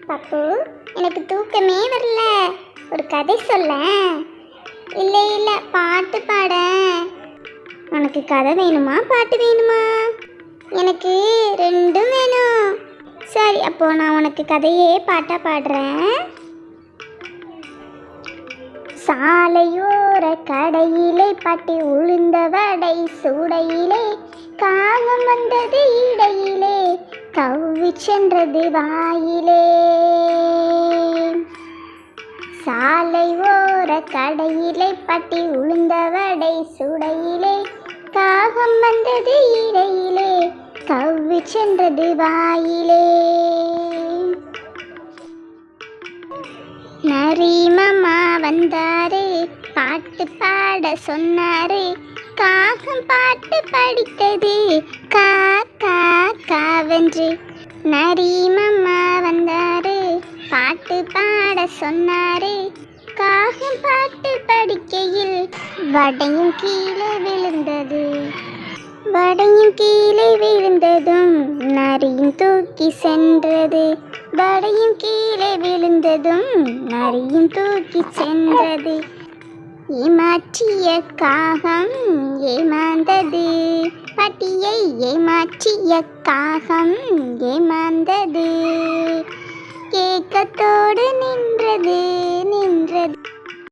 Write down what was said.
பப்பு, எனக்கு தூக்கமே வரல. ஒரு கதை சொல்ல. இல்லை இல்லை, பாட்டு பாட. உனக்கு கதை வேணுமா பாட்டு வேணுமா? எனக்கு ரெண்டும் வேணும். சரி, அப்போ நான் உனக்கு கதையே பாட்டா பாடுறேன். சாலையோர கடையிலே பாட்டி உளுந்த வடை சூடையிலே காகம் வந்தது இடையிலே கவ்வி சென்றது வாயிலே. சாலை ஓர கடையிலே பாட்டி உளுந்த வடை சூடையிலே காகம் வந்தது இடையிலே கவ்வி சென்றது வாயிலே. நரிமாமா வந்தாரு, பாட்டு பாட சொன்னாரு. காகம் பாட்டு படித்தது கா கா காவென்று. நரிமாமா வந்தாரு, பாட்டு பாட சொன்னாரு. காகம் பாட்டு படிக்கையில் வடையும் கீழே விழுந்தது. வடையும் கீழே விழுந்ததும் நரியும் தூக்கி சென்றது. வடையும் கீழே விழுந்ததும் நரியும் தூக்கி சென்றது. ஏமாற்றிய காகம் ஏமாந்தது, பாட்டியை ஏமாற்றிய காகம் ஏமாந்தது. ஏக்கத்தோடு நின்றது நின்றது.